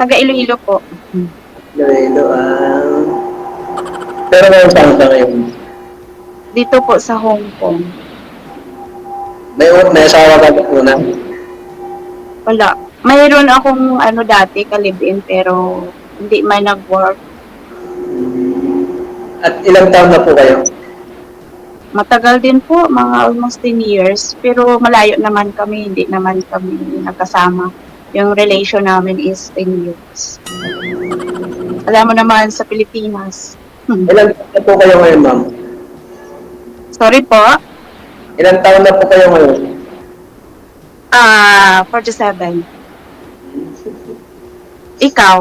Taga Iloilo po. Iloilo, pero ngayon saan ka ngayon? Dito po sa Hong Kong. May asawa ka po na? Wala. Mayroon akong dati, ka-live-in, pero hindi man nag-work. At ilang taon na po kayo? Matagal din po, mga almost 10 years. Pero malayo naman kami, hindi naman kami nagkasama. Yung relation namin is 10 years. Alam mo naman sa Pilipinas. Ilang taon na po kayo ngayon, ma'am? Sorry po. Ilang taon na po kayo ngayon? 47. Ikaw?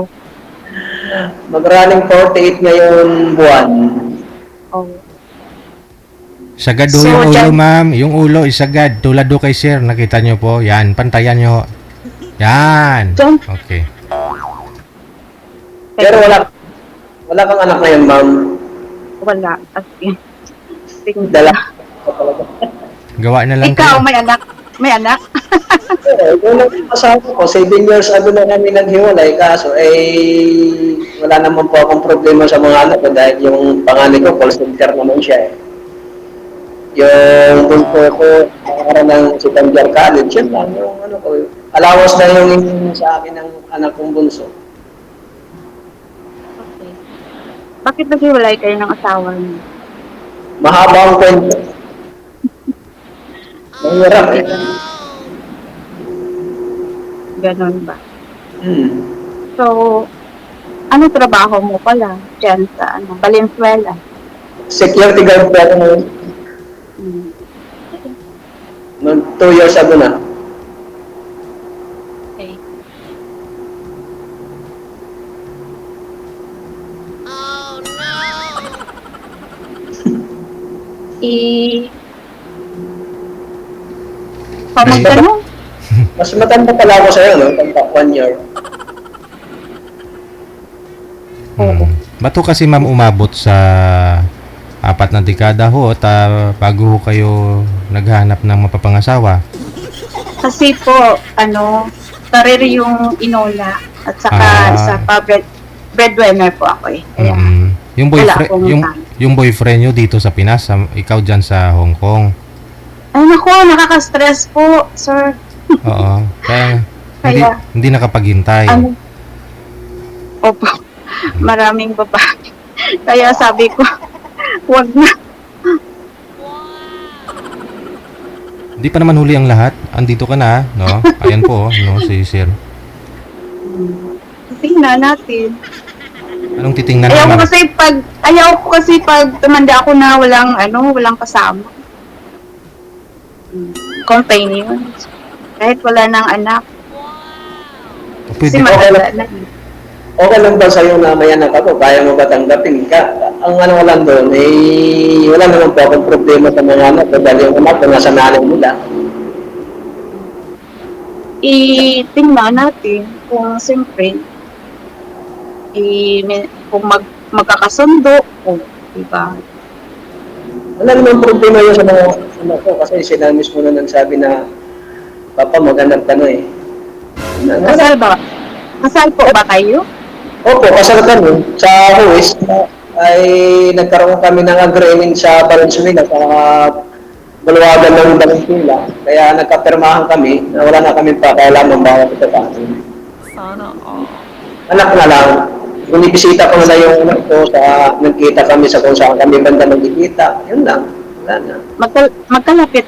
Mag-running 48 ngayon buwan. Oh. Sagad So, yung ulo, dyan- ma'am. Yung ulo isagad. Tulad do kay sir. Nakita nyo po. Yan. Pantayan nyo. Yan. Dyan. Okay. Pero wala kang anak ngayon, ma'am. Wala. As in. Dala. Gawa na lang Ikaw, kayo. may anak? May anak? Unang asawa ko, 7 years ago na kami naghiwalay, kaso wala naman po akong problema sa mga anak ko dahil yung panganay ko, call center naman siya eh. Yung bunso ko, para ng second-year college, yun lang yung ko. Allowance na yung sa akin ng anak kong bunso. Okay. Bakit naghiwalay kayo ng asawa niyo? Mahaba ang kwento. Mahirap eh. Ganon ba? Hmm. So, ano trabaho mo pala dyan sa Valenzuela? Security guard po ako ngayon. Hmm. 2 years ago na. Okay. Pamagtanong? Mas matanda pala ako sa'yo, no? Tanda 1 year. Bato kasi ma'am umabot sa 4 na dekada ho at bago ho kayo naghanap ng mapapangasawa. Kasi po, career yung inola at saka sa breadwinner po ako eh. Kaya, Yung wala boyfriend akong yung boyfriend nyo dito sa Pinas, ikaw diyan sa Hong Kong. ay naku, nakaka-stress po, sir. Oo. Kaya Kaya- hindi nakapaghintay. Opo, maraming babae. Kaya sabi ko, wag na. Hindi pa naman huli ang lahat. Andito ka na, no? Ayan po, no, si Sir. Tingnan natin. Anong titingnan Ayaw ko naman? kasi pag tumanda ako na walang kasama. Companion. Kahit wala ng anak. Pwede, Kasi matanda na. Okay lang ba sa'yo na may anak ako? Kaya mo ba tanggapin ka? Ang lang doon, wala naman po akong problema sa mga anak ko dahil yung anak ko nasa nanay nila. Tingnan natin kung siyempre kung magkakasundo o diba? Wala naman problema yun sa mga anak ko kasi sila mismo na nagsabi na Papa, maghanap ka na eh. Kasal ba? Kasal po ba kayo? Opo, kasal kami. Sa Huwis ay nagkaroon kami ng agreement sa Valenzuela sa Bulawagan ng Valenzuela. Kaya nagkapirmahan kami na wala na kami pakialaman bawat ito pa. Sana all. Anak na lang. Binibisita ko na yung anak ko sa nagkita kami sa kung saan kami banda nagkikita. Yun lang. Wala na.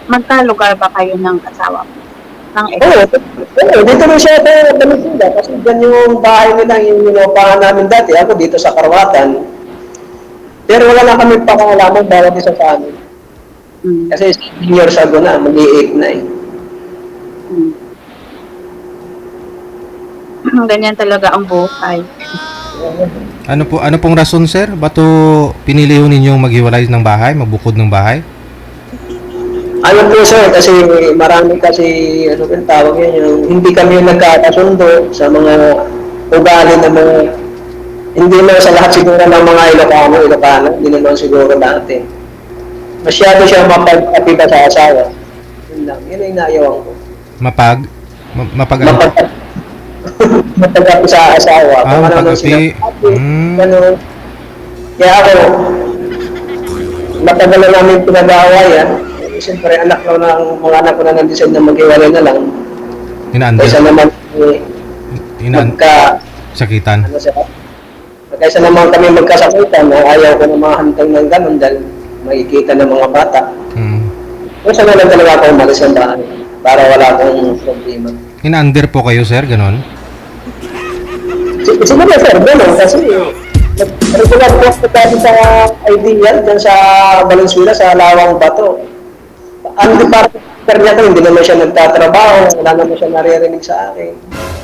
Magkalugar ba kayo ng asawa mo? Ng ex? Oo, dito rin siya sa Valenzuela kasi dyan yung bahay nila, yung inupahan namin dati. Ako dito sa Karwatan. Pero wala na kami pakakalaman bawat isa sa amin. Kasi 7 years ago na, mag-8 na eh. Ganyan talaga ang buhay. ano pong rason, Sir? Bato pinili ho ninyong maghiwalay ng bahay, magbukod ng bahay? Ano po sir, kasi marami kasi, ano yung tawag yan, yung hindi kami nagkakasundo sa mga ugali ng mga, hindi na sa lahat siguro ng mga Ilocano, hindi naman siguro dati. Masyado siya mapag-apiba sa asawa. Yun lang, yun ang inaayawan ko. Mapag ano? matagapi sa asawa. Ah, Kung ano nang pag-api. sinasabi, Hmm. ganun. Kaya ako, matagal na namin pinag-aawayan. Siyempre, anak ko ng mga anak ko na nag-decide na maghiwalay na lang. Ina-under. Kaysa naman Ina sakitan. ano siya, kaysa naman kami magkasakitan na ayaw ko na mga hantang ng ganun dahil makikita ng mga bata. Hmm. Kaya na lang talaga ako umalis ng bahay para wala akong problema. Ina-under po kayo, sir, ganon? Siguro sir, gano'n kasi regular po ako dati sa Ideal, dyan sa Valenzuela, sa Lawang Bato. Ang department niya ko, hindi naman siya nagtatrabaho, wala naman siya naririnig sa akin.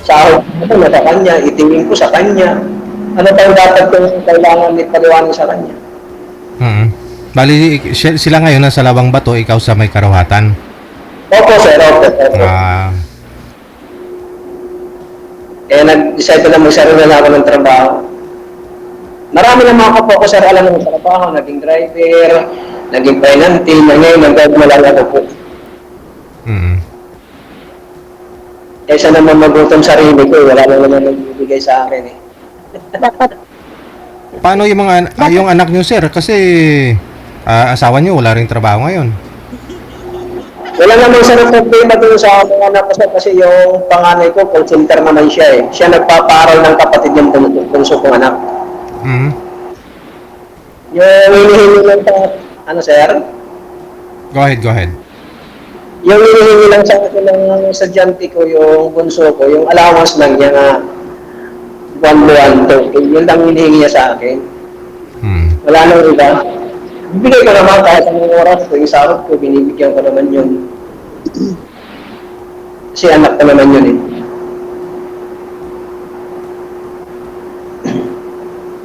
Sahod ko na sa kanya, itingin ko sa kanya. Ano pa yung dapat kong kailangan ipaliwanag sa kanya? Bali, sila ngayon nasa Lawang Bato, ikaw sa May Karawatan. Opo sir, opo. Ah, Kaya nag-decide ko na magsarili na ako ng trabaho. Marami na mga kapwa ko sir alam mo sa trabaho, naging driver, naging finance team, ngayon nag-guide mo lang ako po. Kaysa naman magutom sarili ko, wala na naman nagbibigay sa akin eh. Dapat, paano yung mga yung anak nyo, sir? Kasi asawa nyo wala ring trabaho ngayon. Wala naman sa problema doon sa mga anak ko sir, kasi yung panganay ko, call center naman siya eh. Siya nagpapaaral ng kapatid yung bunso kong anak. Yung hinihingi lang sa, ano sir? Go ahead. Yung hinihingi lang sa akin ng sadyante ko, yung bunso ko, yung allowance lang niya nga buwan-buwan to. Yun lang hinihingi niya sa akin. Wala nang iba. Bibigay ko naman kahit anong oras ko, yung sahod ko, binibigyan ko naman yun. Kasi anak ko naman yun eh.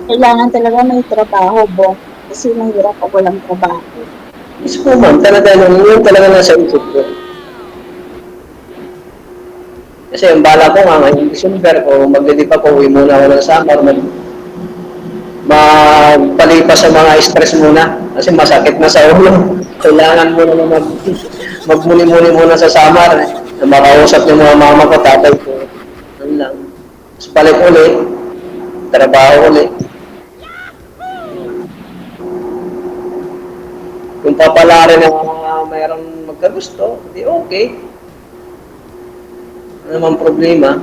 kailangan talaga may trabaho, Bong. Kasi mahirap pag walang trabaho. Yes po ma'am, talaga yun talaga nasa isip ko. Kasi ang bala ko nga ngayong December ko, maglilip ako, uwi muna ako ng summer, magpalipas sa mga stress muna. Kasi masakit na sa ulo. Kailangan mo na magmuni-muni muna sa summer. Na makausap yung mga mama ko, tatay ko. Ano lang. Tapos balik ulit. Trabaho ulit. Kung papalarin ang mayroong magkagusto, di okay. Ano naman problema?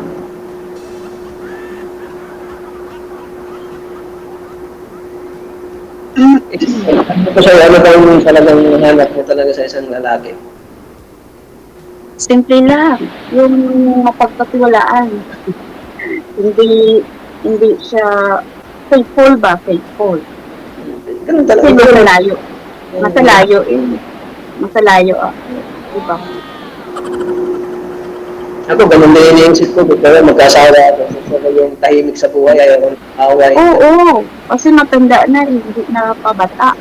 Ano sa'yo, ano ba yung talagang hanap mo talaga sa isang lalaki? Simple lang. Yung mapagkatiwalaan. hindi siya faithful ba? Faithful. Ganun Kasi talaga. masalayo. Masalayo eh. Masalayo diba? Ako, ganun din iniisip ko. Kaya magkasawa ako. Gusto ko yung tahimik sa buhay, ayaw ko away. Oo. Kasi matanda na, hindi na pabata.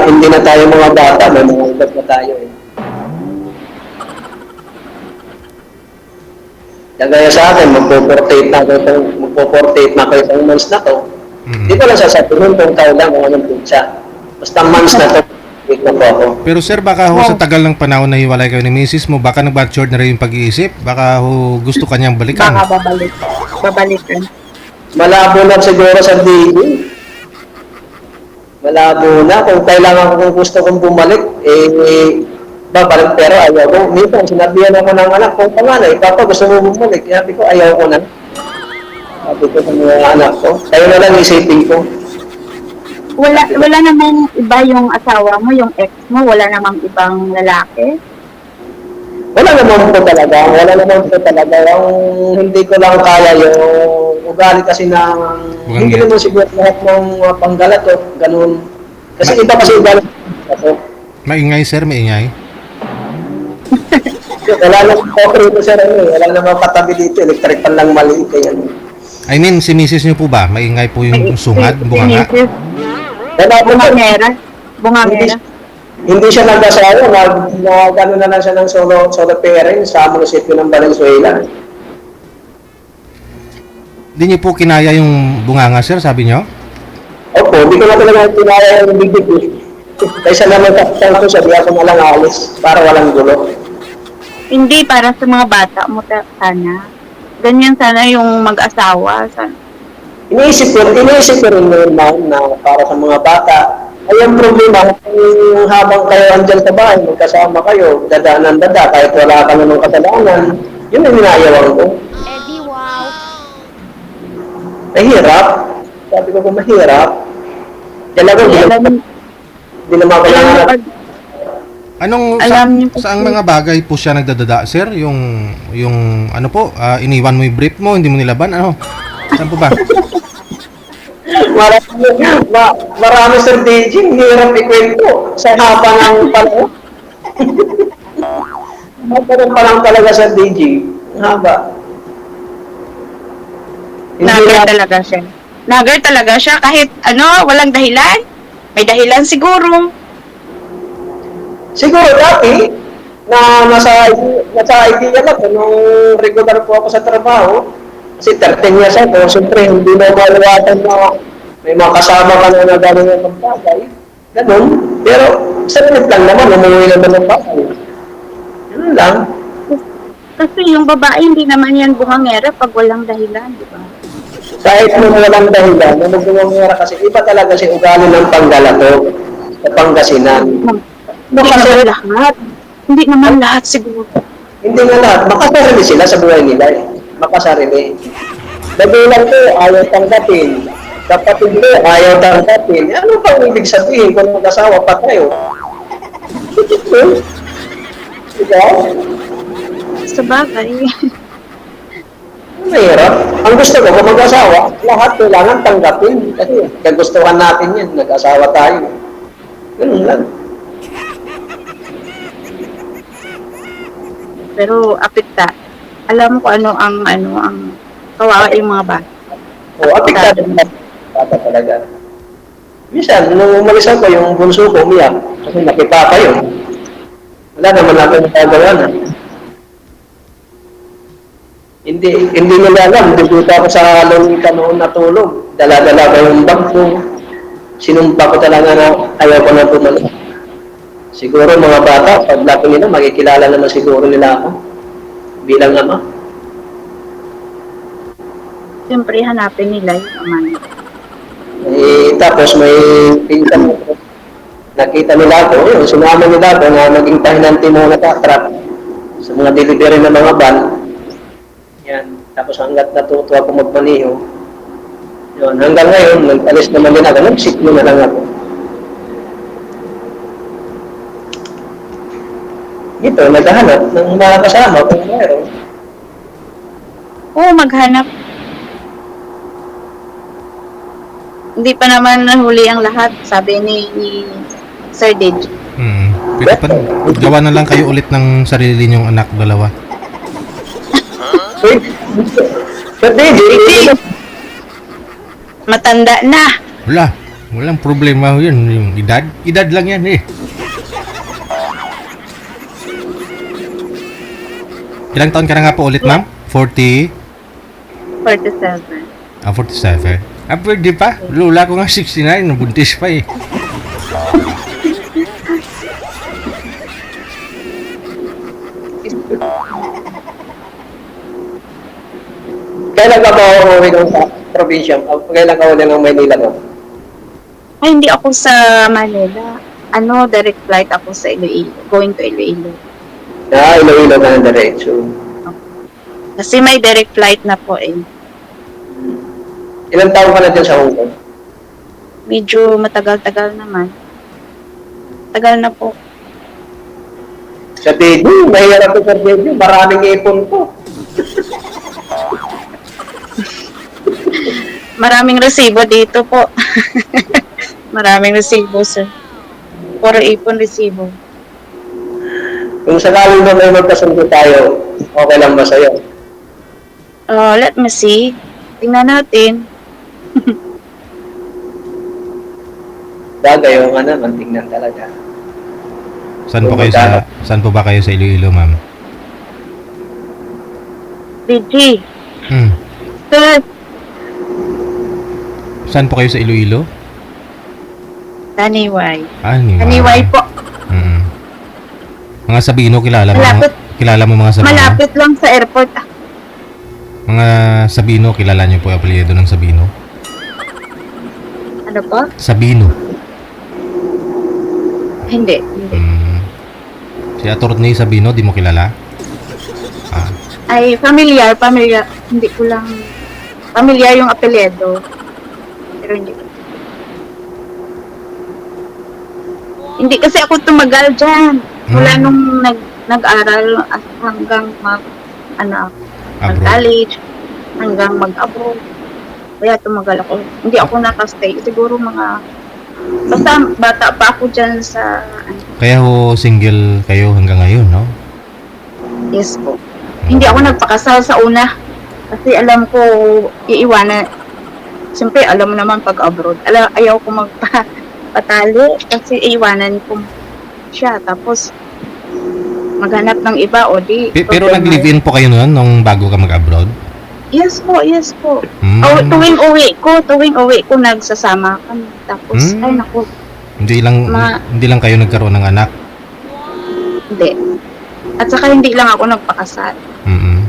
Hindi na tayo mga bata, may mga edad na tayo eh. Kagaya sa akin, magpo-portate na ako isang months na to. Di ko lang sasabihin kung kailan kung anong pizza. Basta months na to, wait na po ako. Pero sir, baka ho sa tagal ng panahon na hiwalay kayo ni misis mo, baka nag-matured na rin yung pag-iisip? Baka ho gusto kanyang balikan? Baka babalikan. Malabo na siguro sa dating. Malabo na. Kung kailangan kung gusto kong bumalik, babalik pero ayaw ko. Minsan, sinabihan ako ng anak kong panganay, Papa, gusto mo bumalik? Sabi ko, ayaw ko na. Sabi ko sa mga anak ko, kayo na lang isipin ko. Wala namang iba yung asawa mo, yung ex mo, wala namang ibang lalaki. Wala naman po talaga. Ang hindi ko lang kaya yung ugali kasi ng hindi naman siguro lahat ng panggalat o ganun. Kasi iba kasi ugali ako. Maingay sir, maingay. Wala namang cover ito sir, wala namang katabi dito, electric pan lang maliit yan. I mean, si misis niyo po ba? Maingay po yung sungad, bunganga? Bungangera. Hindi siya nag-asawa, gano'n na lang siya ng solo parent sa munisipyo ng Valenzuela. Hindi niyo po kinaya yung bunganga sir, sabi niyo? Opo, hindi ko na talaga tinaya yung bigit eh. Kaysa naman kapitan ko, sabi ako na lang alis para walang gulo. Hindi, para sa mga bata mo sana. Ganyan sana yung mag-asawa. Sana. Iniisip ko rin yun, ma'am, na para sa mga bata. Ay, ang problema, kung habang kayo andyan sa bahay, magkasama kayo, dadaanan kahit wala ka namang kasalanan, yun ang hinayawang ko. Eddie, wow. Mahirap. Sabi ko kung mahirap. Talagang di naman kailangan. Alam niyo po, Saang mga bagay po siya nagdadada, sir? Yung ano po, iniwan mo yung brief mo, hindi mo nilaban, ano? Saan po ba? Marami Sir DJ, hirap ikwento sa haba ng panahon. Magkaroon pa lang talaga Sir DJ. Ang haba. Nagar talaga siya. Nagar talaga siya kahit walang dahilan. May dahilan siguro. Siguro dati, nasa idea lang ko, nung regular po ako sa trabaho, kasi 13 years ako, siyempre hindi na maliwatan na may mga kasama ka na gano'n ng magpagay. Ganun. Pero, saglit lang naman, umuwi naman ng bagay. Ganun lang. Kasi yung babae hindi naman yan bumangera pag walang dahilan, di ba? Kahit nung walang dahilan, nung bumangera kasi, iba talaga si ugali ng Panggalato sa Pangasinan. Hindi naman lahat. Hindi naman lahat siguro. Hindi nga lahat. Makasarili sila sa buhay nila eh. Makasarili. Nagulang ko, ayaw tanggapin. Kapatid ko, ayaw tanggapin. Ano pang ibig sabihin kung mag-asawa pa kayo? Diba? Sa bagay. Mahirap. Ang gusto ko, kung mag-asawa, lahat kailangan tanggapin. Kasi kagustuhan natin yan. Nag-asawa tayo. Ganun lang. Pero apekta. Alam mo kung ang kawawa yung mga bata. O, apektado na bata talaga. Minsan, nung umalis ako, yung bunso ko umiyak. Kasi nakipapa yun. Wala naman natin nagagawa na. Hindi nila alam. Dito ako sa longika noon natulog. Dala-dala ko yung bag ko. Sinumpa ko talaga na ayaw ko na bumalik. Siguro mga bata, pag laki nila, makikilala naman siguro nila ako. Bilang ama. Siyempre, hanapin nila yung ama niya. Tapos may pinsan ko. Nakita nila ako, yun, sumama nila ako na naging pahinanti mo natatrap sa mga delivery ng mga van. Yan. Tapos hanggat natuto ako magmaniho. Yun. Hanggang ngayon, nag-alis naman din ako. Nag-sit na lang ako. Ito, naghahanap ng mga kasama kung meron. Oo, maghanap. Hindi pa naman nahuli ang lahat, sabi ni Sir Dej. Pwede pa, gawa na lang kayo ulit ng sarili niyong anak, dalawa. Sir DJ, Matanda na. Walang problema yun. Yung edad lang yan eh. Ilang taon ka na nga po ulit, ma'am? 47. 47. Pwede pa. Lula ko nga 69. Nabuntis pa eh. kailan ka ba uuwi ng sa probinsya? Kailan ka uli ng Maynila mo? Ay, hindi ako sa Manila. Direct flight ako sa Iloilo. Going to Iloilo. Iloilo ka ng diretso. Kasi may direct flight na po eh. Ilang taon ka na dyan sa Hong Kong? Medyo matagal-tagal naman. Tagal na po. Sa Tejo, mahirap ko sa Tejo. Maraming ipon ko. Maraming resibo dito po. Maraming resibo, sir. Puro ipon resibo. Kung sakaling ba may magkasundo tayo, okay lang ba sa'yo? Let me see. Tingnan natin. Bagay, yung naman, tingnan talaga. Saan po ba kayo sa Iloilo, ma'am? DG. Sir, Saan po kayo sa Iloilo? Taniway. Niway. Taniway po. Mga Sabino, kilala mo? Malapit. Kilala mo mga Sabino? Malapit lang sa airport. Mga Sabino, kilala niyo po yung apelyido ng Sabino? Ano po? Sabino. Hindi. Hindi. Si Attorney Sabino, di mo kilala? Ah, Ay, familiar. Hindi ko lang, familiar yung apelyido. Pero hindi. Hindi kasi ako tumagal dyan. Mula nung nag-aral hanggang abroad. college, hanggang mag-abroad. Kaya tumagal ako. Hindi ako nakastay. Siguro basta bata pa ako dyan sa, Kaya ho, single kayo hanggang ngayon, no? yes po. Hindi ako nagpakasal sa una. Kasi alam ko, iiwanan. Siyempre, alam mo naman pag abroad. Ayaw ko magpatali kasi iiwanan ko siya. Tapos, maghanap ng iba o di. Pero nag-live-in po kayo noon nung bago ka mag-abroad? Yes po. Hmm. Tuwing uwi ko nagsasama kami. Tapos, ay naku, Hindi lang kayo nagkaroon ng anak? hindi. At saka hindi lang ako nagpakasal. Mm-mm.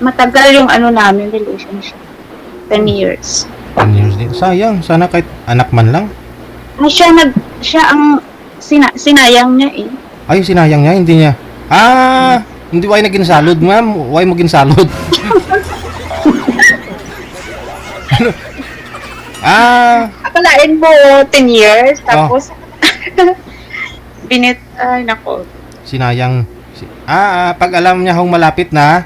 Matagal yung namin relationship. 10 years. 10 years din. Sayang, sana kahit anak man lang. Siya ang sinayang niya eh. Ay, sinayang niya, hindi niya. Hindi why naging salod, ma'am? Why mo ginsalod? Akalain mo 10 years, tapos ay nako. Sinayang. Pag alam niya hong malapit na,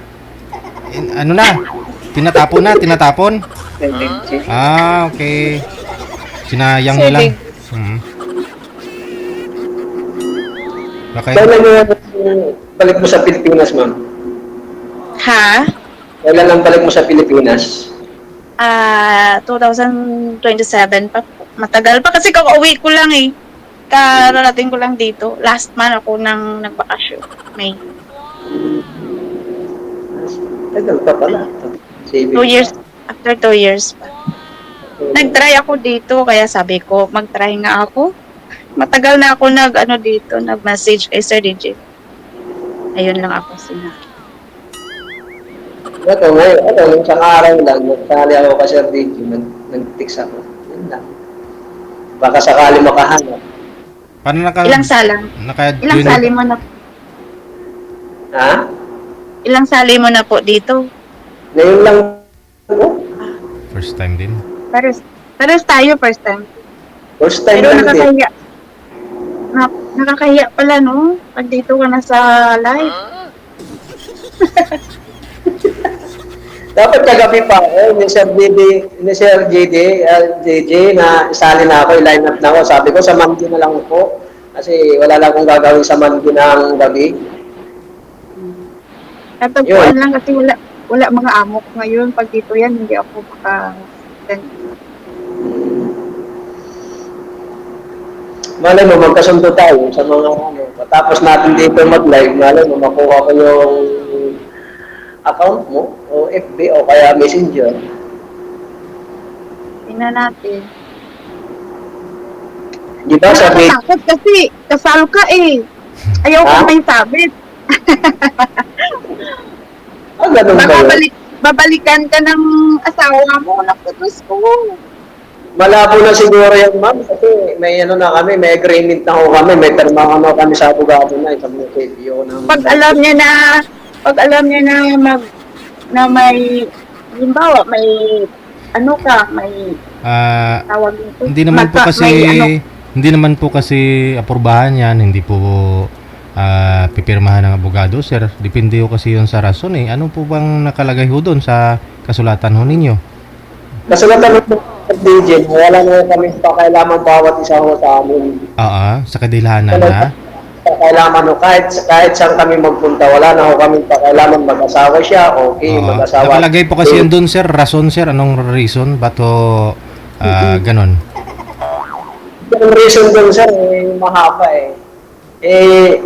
tinatapon. Okay. Sinayang niya lang. Okay. Kailan yung balik mo sa Pilipinas, ma'am? Ha? Kailan ang balik mo sa Pilipinas? 2027 pa po. Matagal pa kasi kakauwi ko lang eh. Kararating ko lang dito. Last month ako nang nagbakasyon. May Tagal pa pala. 2 years. After 2 years pa. Nag-try ako dito, kaya sabi ko, mag-try nga ako. Matagal na ako nag-message kay Sir DJ. Ayun lang ako sinabi. Ito ngayon, yung isang araw lang, nagsali ako kay Sir DJ, nag-text ako. Yun lang. Baka sakali makahanap. Paano Ilang sali mo na Ha? Ilang sali mo na po dito? Ngayon lang po. First time din. Pares tayo first time. First time Pero lang din. nakakahiya. Nakakahiya pala, no? Pag dito ka na sa live. Dapat kagabi pa ako, ni Sir JJ na isali na ako, i-line up na ako. Sabi ko, sa Mandi na lang po. Kasi wala lang akong gagawin sa Mandi ng gabi. Natagpuan lang kasi wala mga amok ngayon. Pag dito yan, hindi ako Malay mo, magkasundo tayo sa mga matapos natin dito mag-live, malay mo, makuha ko yung account mo, o FB, o kaya Messenger. Tingnan natin. Di ba sabi, Takot kasi kasal ka eh. Ayaw ko may sabit. ganun Baka ba yun? babalikan ka ng asawa mo. Naputus ko. Malabo na siguro yan, ma'am, kasi may na kami, may agreement na ho kami, may perma kami sa abogado na, isang mga KPO na. Pag alam niya na may halimbawa may may tawag dito. Hindi naman po kasi apurbahan yan, hindi po pipirmahan ng abogado, sir. Depende ho kasi yun sa rason eh. Ano po bang nakalagay ho doon sa kasulatan ho ninyo? Kasulatan mo DJ, wala na kami pakailaman bawat isa ho sa amin. Sa kadilahanan na. Pakailaman ho, kahit saan kami magpunta, wala na ho kami pakailaman, mag-asawa siya, okay, mag-asawa. Nakalagay po kasi yun doon, sir. Rason, sir. Anong reason? Ba't ho ganon? Yung reason doon, sir, mahaba eh.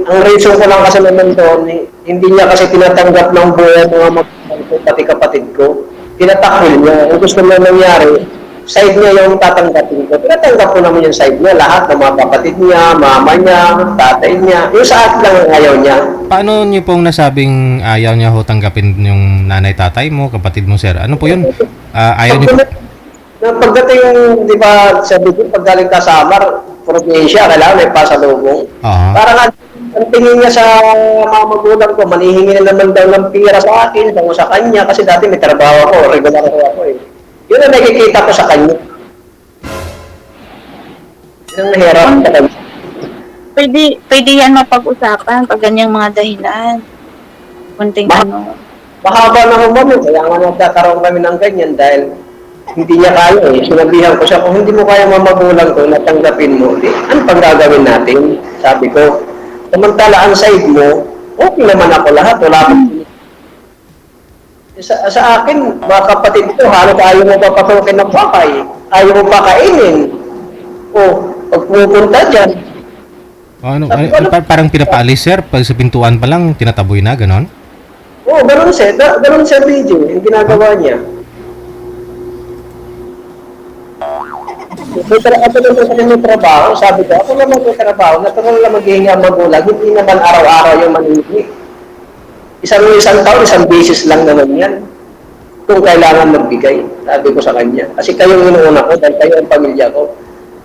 Ang reason ko lang kasi naman doon, hindi niya kasi tinatanggap ng buhay ng mga magpapalito, pati kapatid ko. Tinatakil niya. Ang gusto na nangyari, side niya yung tatanggapin ko, tinatanggap ko naman yung side niya, lahat ng mga kapatid niya, mama niya, tatay niya. Yung sa akin lang ang ayaw niya. Paano niyo pong nasabing ayaw niya ho tanggapin yung nanay tatay mo, kapatid mo, sir? Ano po yun? Ayaw niyo po? Pagdating, di ba, sabi ko, pag galing ka sa Samar, probinsya, kailangan may pasalubong. Oo. Parang ang tingin niya sa mga magulang ko, manihingi na naman daw ng pira sa akin, sa kanya, kasi dati may trabaho ako, regular ako eh. Yun ang nakikita ko sa kanya. Yun ang nahirap sa kanya. Pwede yan mapag-usapan pag ganyang mga dahilan. Kunting ano. Mahaba na humano, kaya nga nagkakaroon kami ng ganyan dahil hindi niya kaya eh. Sinabihan ko siya, kung hindi mo kaya mamagulang ko, natanggapin mo, ano pang gagawin natin? Sabi ko, samantala ang side mo, okay naman ako lahat, wala akong sa akin, mga kapatid ko, halos ayaw mo papasukin ng bahay, ayaw mo pakainin. O, pag pupunta dyan, Parang pinapaalis, sir? Pag sa pintuan pa lang, tinataboy na, ganon? oh, ganun siya video, yung ginagawa niya. May trabaho, sabi ko, ako naman may trabaho, natural lang maghihingi ang magulang, hindi naman araw-araw yung manihingi. Isang taon, isang beses lang naman yan. Kung kailangan magbigay, sabi ko sa kanya. Kasi kayo yung inuuna ko, dahil kayo ang pamilya ko.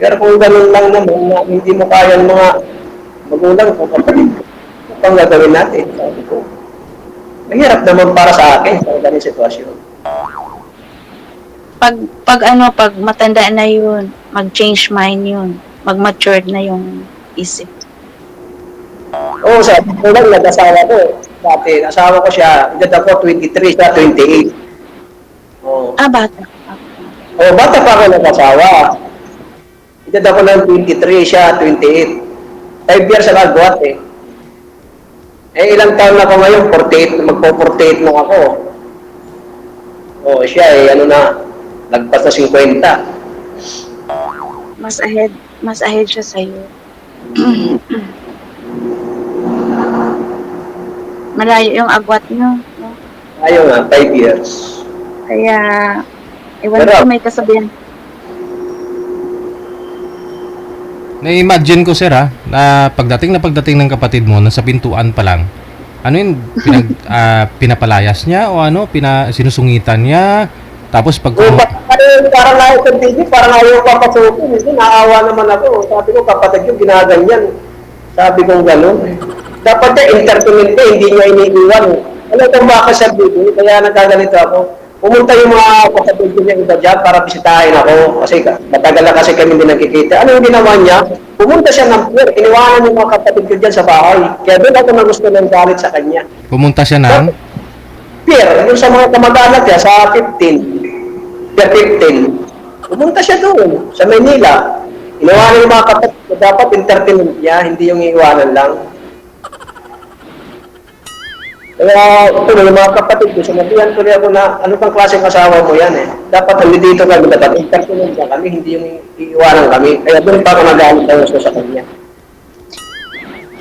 Pero kung ganun lang naman, na hindi mo kaya ng mga magulang ko, kapatid ko, ano pang gagawin natin, sabi ko. Mahirap naman para sa akin sa ganung sitwasyon. Pag matanda na yun, mag-change mind yun, mag-matured na yung isip. Oo, sabi ko lang, nag-asawa ko. Dati, asawa ko siya, edad ako 23, siya 28. Oo. Bata. Oo, bata pa ako nag-asawa. Edad ako ng 23, siya 28. 5 years ang agwat eh. Eh, ilang taon na ako ngayon, 48, magpo-48 na ako. Oo, siya eh, nagpas na 50. Mas ahead siya sa'yo. Malayo yung agwat nyo, no? Ayaw nga, 5 years. Kaya, ewan Pero, ko may kasabihan. Na-imagine ko, sir, na pagdating ng kapatid mo, nasa pintuan pa lang, ano yun, pinapalayas niya o sinusungitan niya, tapos pag... parang ayaw sa TV, parang ayaw papasukin. Hindi, naawa naman ako. Sabi ko, kapatid yung ginaganyan. Sabi ko gano'n. Dapat niya, entertainment niya, hindi niya iniiwan. Alam kung bakit sa video, kaya nagkaganito ako. Pumunta yung mga kapatid ko niya iba dyan para bisitahin ako. Kasi matagal na kasi kami hindi nagkikita. Ano yung ginawa niya? Pumunta siya ng pier. Iniwanan yung mga kapatid ko dyan sa bahay. Kaya doon ako nagusto ng galit sa kanya. Pumunta siya ng... Pier, yung sa mga kamag-anak niya, sa 15. Pier 15. Pumunta siya doon, sa Manila. Iniwanan yung mga kapatid ko. Dapat entertainment niya, hindi yung iiwanan lang. Kaya ito yung mga kapatid ko, sinabihan ko rin ako na ano pang klaseng asawa mo yan eh. Dapat nandito kami, dapat entertainment niya kami, hindi yung iiwanan kami. Kaya doon pa ako nagalit ang gusto sa kanya.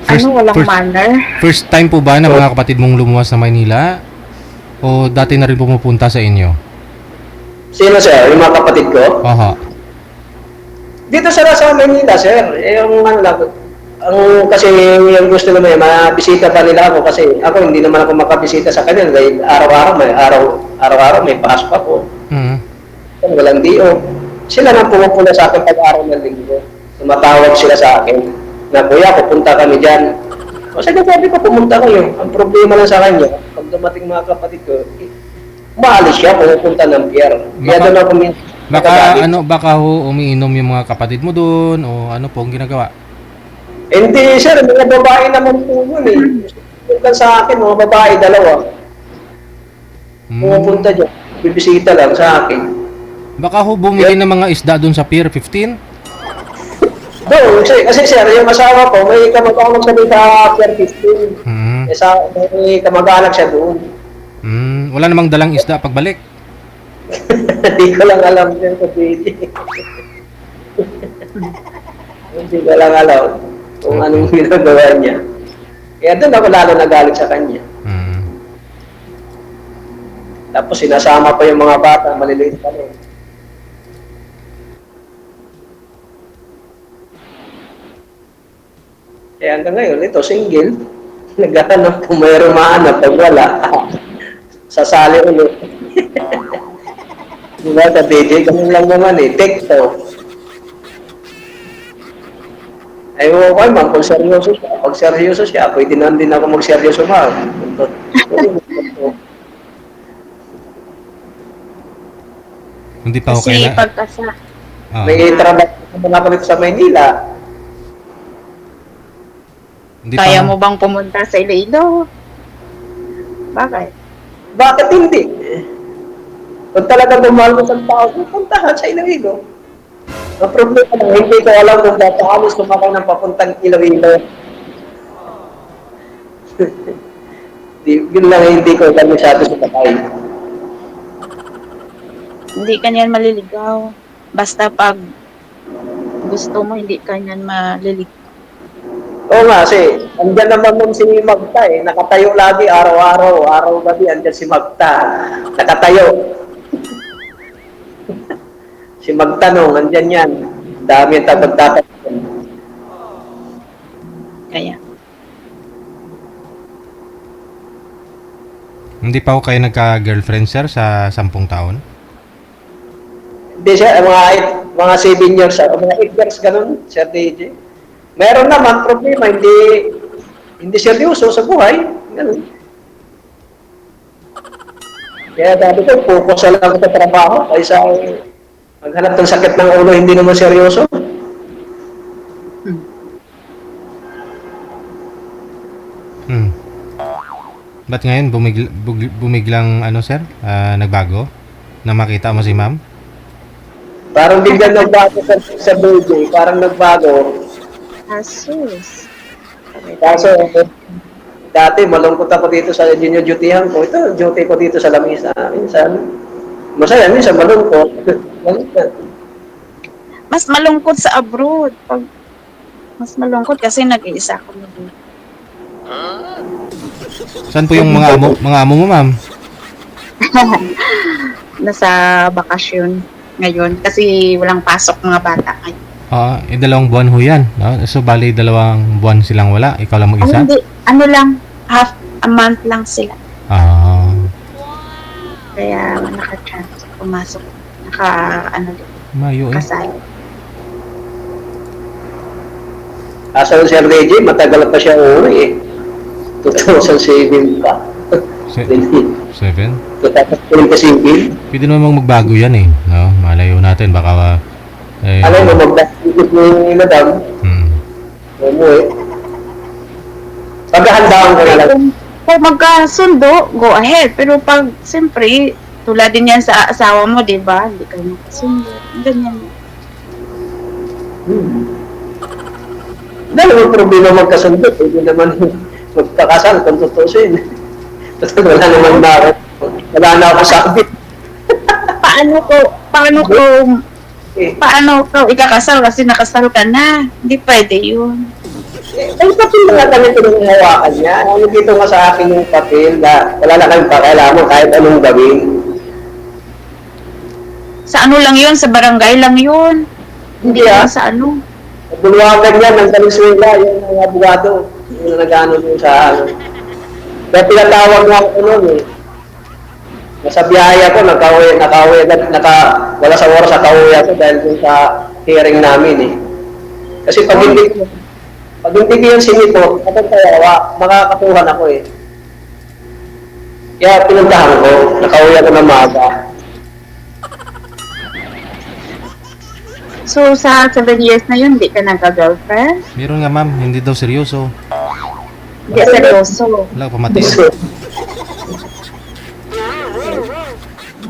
Walang manner? First time po ba na mga kapatid mong lumuwas sa Maynila? O dati na rin pumupunta sa inyo? Sino sir? Yung mga kapatid ko? Oho. Dito sa Manila sir, kasi yung gusto naman mabisita pa nila ako kasi ako hindi naman ako makabisita sa kanila dahil araw-araw may pasok ako. Walang DO. Sila nang pumupunta sa akin pag-araw ng linggo. Tumatawag sila sa akin na kuya, pupunta kami dyan. O sige, sabi ko, pumunta kayo. Ang problema lang sa kanya, pag dumating mga kapatid ko, maalis siya, pupunta ng pier. Kaya doon ako baka umiinom yung mga kapatid mo doon o ano po ang ginagawa? Hindi, sir. Mga babae naman po yun eh. Gusto sa akin, mga babae, dalawa. Pumupunta dyan. Bibisita lang sa akin. Baka bumili ng mga isda doon sa Pier 15? Doon, kasi sir, yung asawa ko, may kamag-anak siya doon sa Pier 15. May kamag-anak siya doon. Wala namang dalang isda pagbalik? Hindi ko lang alam yun sa video. Hindi ko lang alam kung anong ginagawa niya. Kaya doon ako lalo nagalit sa kanya. Tapos sinasama pa yung mga bata, maliliit pa rin. Kaya hanggang ngayon, ito, single. Naghahanap kung mayroong mahanap. Pag wala, sasali ulit. Diba sa DJ, ganun lang naman eh. Tekto. Ay, oo, okay, ma'am, kung seryoso siya. Pag seryoso siya, pwede na din ako magseryoso, ma'am. Hindi pa ako Kasi kaya pagkasa, Oo. May trabaho ko na pa sa Maynila. Hindi kaya pa, mo bang pumunta sa Iloilo? Bakit? Bakit hindi? Kung talaga bumahal mo sa tao, puntahan sa Iloilo. Ang problema lang, hindi ko alam kung paano sumakay ng papuntang Iloilo. Yun lang hindi ko alam masyado sumakay. Hindi ka niyan maliligaw. Basta pag gusto mo, hindi ka niyan maliligaw. Oo nga, kasi andyan naman nun si Magta eh. Nakatayo lagi, araw-araw, araw-gabi, andyan si Magta. Nakatayo. Si Magta nung, andyan yan. Dami ang tapag-tapag. Kaya, hindi pa ako kayo nagka-girlfriend, sir, sa 10 taon? Hindi siya, mga 7 years, mga 8 years, ganun, Sir DJ. Meron naman problema, hindi seryoso sa buhay. Ganun. Kaya sabi ko, focus na lang ako sa trabaho kaysa maghanap ng sakit ng ulo, hindi naman seryoso. Ba't ngayon bumiglang ano, sir? Nagbago? Na makita mo si ma'am? Parang biglang nagbago sa DJ, parang nagbago. asus. Kaso, dati malungkot ako dito sa junior dutyhan ko. Ito, duty ko dito sa Lamisa. Minsan, masaya, minsan malungkot. Mas malungkot sa abroad. Mas malungkot kasi nag-iisa kami dito. Saan po yung mga amo mo, ma'am? Nasa bakasyon ngayon kasi walang pasok mga bata ngayon. 2 buwan ho yan. No? So, bali 2 buwan silang wala. Ikaw lang Ay, mag-isa? hindi. Ano lang, half a month lang sila. Kaya naka-chance pumasok. Mayo eh. Kasali. Asa si Sir DJ, matagal pa siya uuwi eh. 2007 pa. 7? 2025. Pwede naman magbago yan eh. No? Malayo natin. Baka Alam mo, magdastigit ni Madam, umuwi. Paghahandaan ko na lang. Kung magkasundo, go ahead. Pero pag, siyempre, tulad din yan sa asawa mo, di ba? Hindi kayo magkasundo. Ganyan. Dahil may problema magkasundo, pwede naman magkakasal kung tutusin. Kasi wala naman na, wala na ako sabit. Paano ko ikakasal kasi nakasal ka na? Hindi pwede yun. Ay, papel na kami pinanghawakan niya. Ano dito nga sa akin yung papel na wala na kami pakialaman kahit anong gawin. Sa ano lang yun? Sa barangay lang yun. Hindi lang sa ano. Bulwagan niya ng Venezuela, yung mga abogado. Yung nag-ano doon sa ano. Kaya pinatawag nga ako noon eh. Nasa biyahe ako, wala sa oras sa kauwi ako dahil dun sa hearing namin eh. Kasi pag hindi ko yung sinito, kapag kayawa, makakatuhan ako eh. Kaya pinuntahan ko, nakauwi ako ng maaga. So, sa 7 years na yun, hindi ka nagka-girlfriend? Meron nga, ma'am. Hindi daw seryoso. Hindi seryoso. Wala, pamatiin.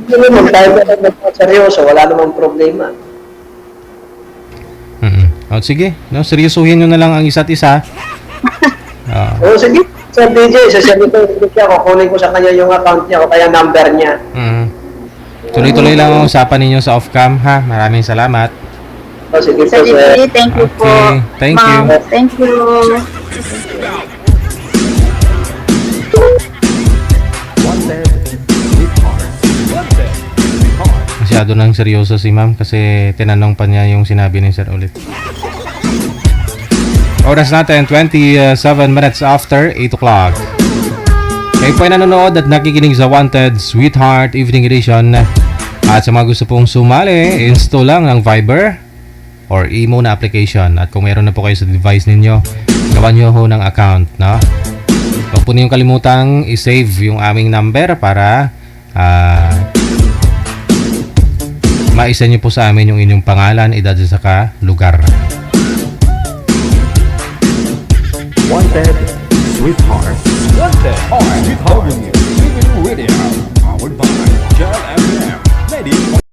Hindi naman, tayo na seryoso, wala namang problema. Sige, no, seryosuhin nyo na lang ang isa't isa. Oo, sige. Sir DJ, sasabihin ko siya, kukunin ko sa kanya yung account niya o kaya number niya. Tuloy-tuloy lang ang usapan ninyo sa off-cam, ha? Maraming salamat. O, sige po, Sa sir. GP, thank you po. Okay, thank you. Ma'am, thank you. Masyado nang seryoso si ma'am kasi tinanong pa niya yung sinabi ni Sir ulit. Oras natin, 27 minutes after 8 o'clock. Kayo po ay nanonood at nakikinig sa Wanted Sweetheart Evening Edition. At sa mga gusto pong sumali, install lang ang Viber or imo na application. At kung mayroon na po kayo sa device ninyo, gawan nyo ho ng account, no? Huwag po niyong kalimutang i-save yung aming number para maisa nyo po sa amin yung inyong pangalan, edad at saka lugar. Wanted Sweetheart. Wanted Sweetheart.